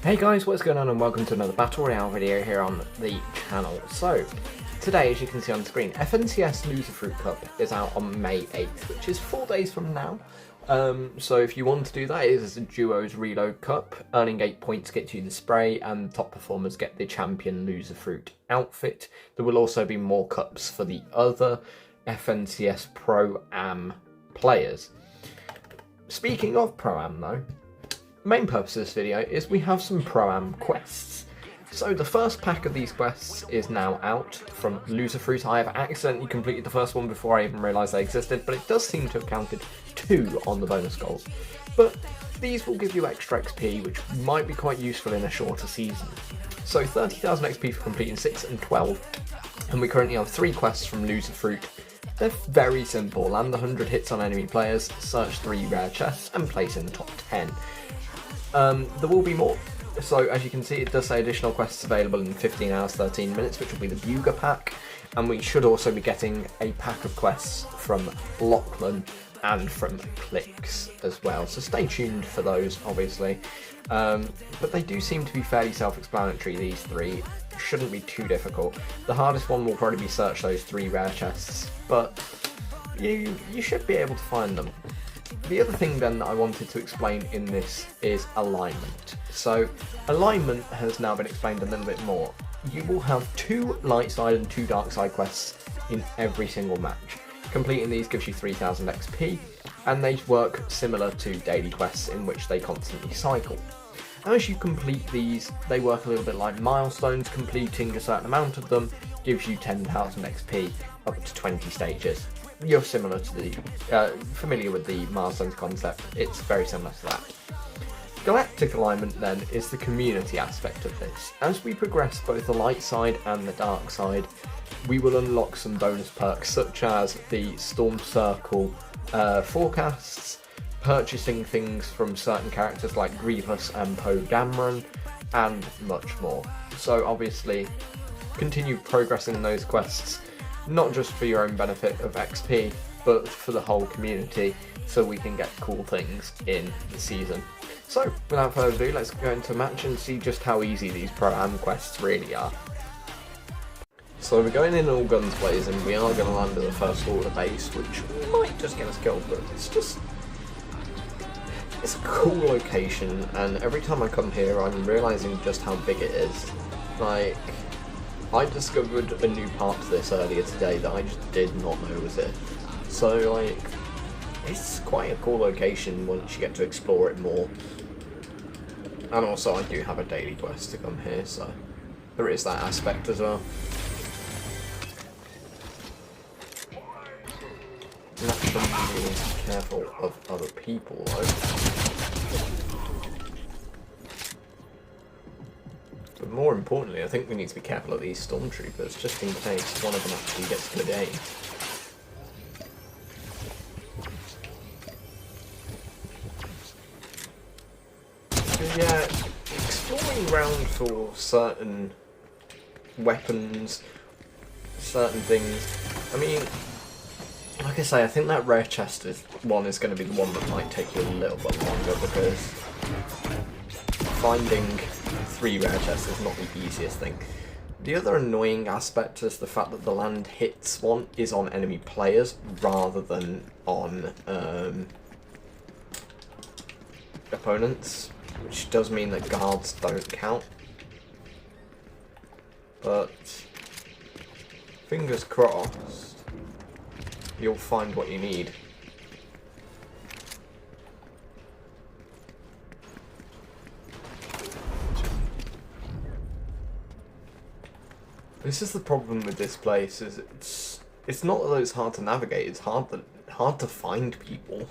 Hey guys, what's going on and welcome to another Battle Royale video here on the channel. So, today as you can see on the screen, FNCS Loser Fruit Cup is out on May 8th, which is 4 days from now. So if you want to do that, it is a Duos Reload Cup. Earning 8 points gets you the spray and top performers get the Champion Loser Fruit outfit. There will also be more cups for the other FNCS ProAm players. Speaking of ProAm though, the main purpose of this video is we have some ProAm quests. So the first pack of these quests is now out from Loser Fruit. I have accidentally completed the first one before I even realised they existed, but it does seem to have counted 2 on the bonus goals. But these will give you extra XP, which might be quite useful in a shorter season. So 30,000 XP for completing 6 and 12, and we currently have 3 quests from Loser Fruit. They're very simple: land 100 hits on enemy players, search 3 rare chests, and place in the top 10. There will be more. So as you can see, it does say additional quests available in 15 hours 13 minutes, which will be the Buga pack, and we should also be getting a pack of quests from Lachlan and from Clicks as well, so stay tuned for those obviously. But they do seem to be fairly self-explanatory, these 3. Shouldn't be too difficult. The hardest one will probably be search those 3 rare chests, but you should be able to find them. The other thing then that I wanted to explain in this is alignment. So alignment has now been explained a little bit more. You will have 2 light side and 2 dark side quests in every single match. Completing these gives you 3000 XP, and they work similar to daily quests in which they constantly cycle. As you complete these, they work a little bit like milestones. Completing a certain amount of them gives you 10,000 XP up to 20 stages. You're similar to the familiar with the milestones concept. It's very similar to that. Galactic alignment then is the community aspect of this. As we progress both the light side and the dark side, we will unlock some bonus perks such as the Storm Circle forecasts, purchasing things from certain characters like Grievous and Poe Dameron, and much more. So obviously continue progressing those quests, not just for your own benefit of XP, but for the whole community, so we can get cool things in the season. So, without further ado, let's go into a match and see just how easy these ProAm quests really are. So we're going in all guns blazing. We are going to land at the first order base, which might just get us killed, but it's a cool location, and every time I come here I'm realising just how big it is. Like, I discovered a new part to this earlier today that I just did not know was it. So like, it's quite a cool location once you get to explore it more. And also I do have a daily quest to come here, so there is that aspect as well. Naturally, you need to be careful of other people though. But more importantly, I think we need to be careful of these stormtroopers, just in case one of them actually gets good aim. So yeah, exploring around for certain weapons, certain things. I mean, like I say, I think that rare chest one is going to be the one that might take you a little bit longer, because finding 3 rare chests is not the easiest thing. The other annoying aspect is the fact that the land hits one is on enemy players rather than on opponents, which does mean that guards don't count. But fingers crossed, you'll find what you need. This is the problem with this place, is it's not that it's hard to navigate, it's hard to find people.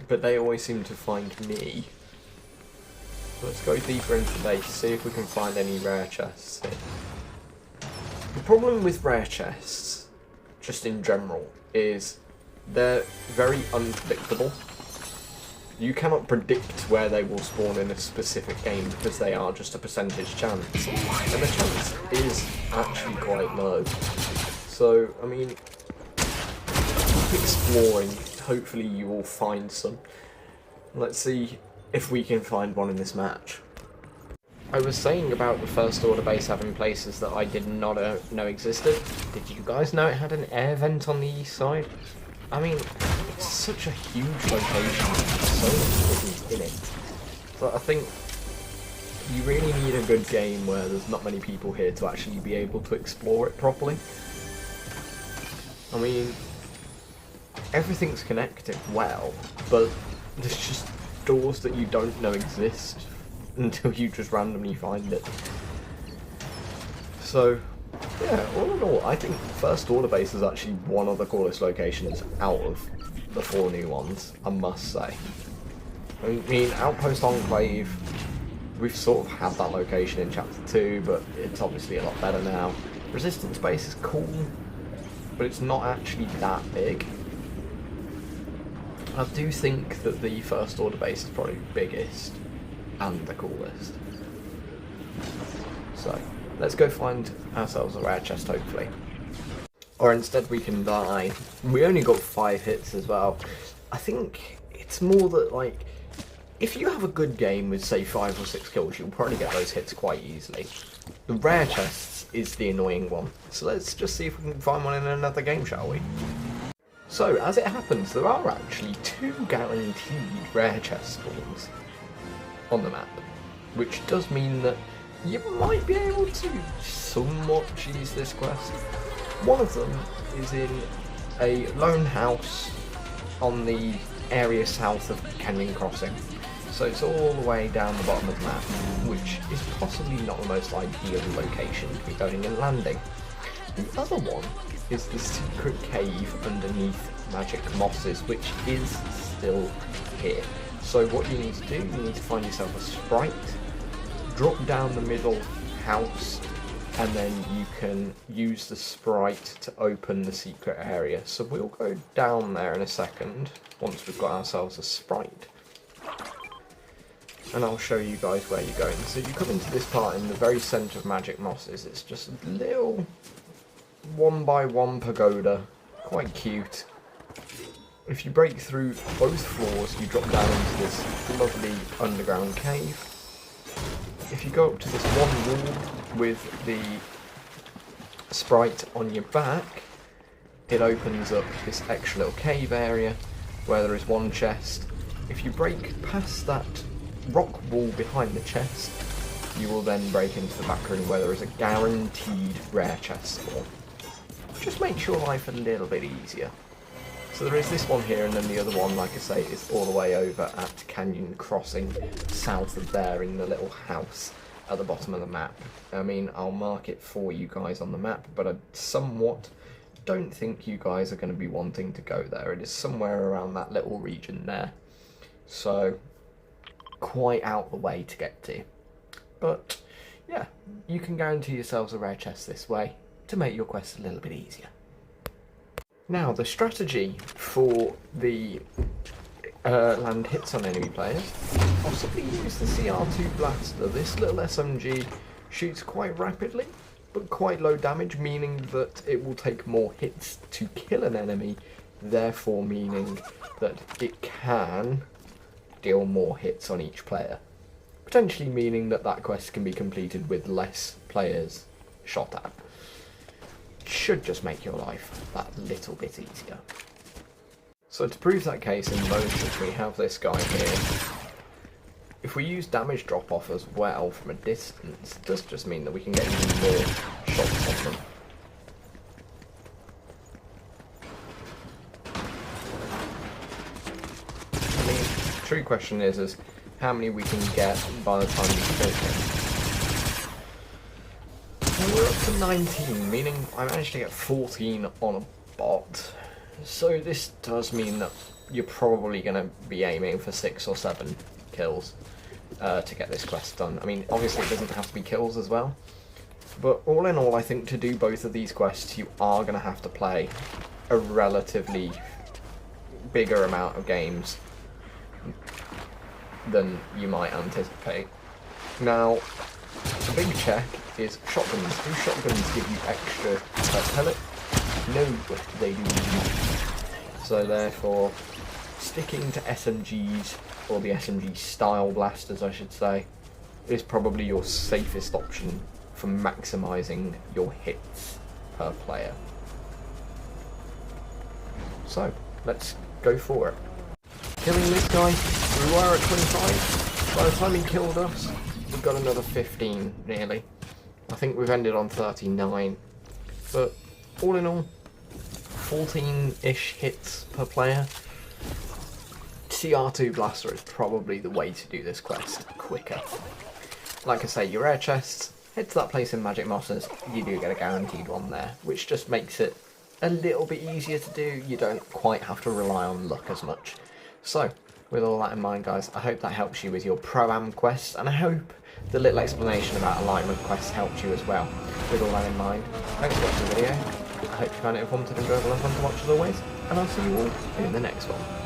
But they always seem to find me. Let's go deeper into the base, see if we can find any rare chests here. The problem with rare chests, just in general, is they're very unpredictable. You cannot predict where they will spawn in a specific game because they are just a percentage chance, and the chance is actually quite low. So, I mean, keep exploring, hopefully you will find some. Let's see if we can find one in this match. I was saying about the first order base having places that I did not know existed. Did you guys know it had an air vent on the east side? I mean, it's such a huge location, so much hidden in it. But I think you really need a good game where there's not many people here to actually be able to explore it properly. I mean, everything's connected well, but there's just doors that you don't know exist until you just randomly find it. So, yeah, all in all, I think First Order Base is actually one of the coolest locations out of the 4 new ones, I must say. I mean, Outpost Enclave, we've sort of had that location in Chapter 2, but it's obviously a lot better now. Resistance Base is cool, but it's not actually that big. I do think that the First Order Base is probably the biggest and the coolest. So, let's go find ourselves a rare chest, hopefully. Or instead we can die. We only got 5 hits as well. I think it's more that, like, if you have a good game with, say, 5 or 6 kills, you'll probably get those hits quite easily. The rare chests is the annoying one. So let's just see if we can find one in another game, shall we? So, as it happens, there are actually 2 guaranteed rare chest spawns on the map, which does mean that you might be able to somewhat cheese this quest. One of them is in a lone house on the area south of Canyon Crossing. So it's all the way down the bottom of the map, which is possibly not the most ideal location to be going and landing. The other one is the secret cave underneath Magic Mosses, which is still here. So what you need to do, you need to find yourself a sprite, drop down the middle house, and then you can use the sprite to open the secret area. So we'll go down there in a second, once we've got ourselves a sprite. And I'll show you guys where you're going. So you come into this part in the very centre of Magic Mosses. It's just a little 1x1 pagoda, quite cute. If you break through both floors, you drop down into this lovely underground cave. If you go up to this one wall with the sprite on your back, it opens up this extra little cave area where there is one chest. If you break past that rock wall behind the chest, you will then break into the back room where there is a guaranteed rare chest spawn. Just makes your life a little bit easier. So there is this one here, and then the other one, like I say, is all the way over at Canyon Crossing, south of there in the little house at the bottom of the map. I mean, I'll mark it for you guys on the map, but I somewhat don't think you guys are going to be wanting to go there. It is somewhere around that little region there. So, quite out the way to get to. But, yeah, you can guarantee yourselves a rare chest this way to make your quest a little bit easier. Now, the strategy for the land hits on enemy players, possibly use the CR2 blaster. This little SMG shoots quite rapidly, but quite low damage, meaning that it will take more hits to kill an enemy, therefore meaning that it can deal more hits on each player. Potentially meaning that that quest can be completed with less players shot at. Should just make your life that little bit easier. So to prove that case in motion, we have this guy here. If we use damage drop off as well from a distance, it does just mean that we can get even more shots on them. I mean, the true question is how many we can get by the time we kill him. We're up to 19, meaning I managed to get 14 on a bot. So this does mean that you're probably going to be aiming for 6 or 7 kills to get this quest done. I mean, obviously it doesn't have to be kills as well. But all in all, I think to do both of these quests, you are going to have to play a relatively bigger amount of games than you might anticipate. Now, a big check is shotguns. Do shotguns give you extra pellet? No, they do not. So therefore, sticking to SMGs, or the SMG style blasters I should say, is probably your safest option for maximising your hits per player. So, let's go for it. Killing this guy, we were at 25, by the time he killed us, we've got another 15 nearly. I think we've ended on 39, but all in all, 14-ish hits per player. CR2 Blaster is probably the way to do this quest quicker. Like I say, your rare chests, head to that place in Magic Mosses, you do get a guaranteed one there, which just makes it a little bit easier to do. You don't quite have to rely on luck as much. So, with all that in mind guys, I hope that helps you with your ProAm quest, and I hope the little explanation about alignment quests helped you as well. With all that in mind, thanks for watching the video. I hope you found it informative, enjoyable and fun to watch as always, and I'll see you all in the next one.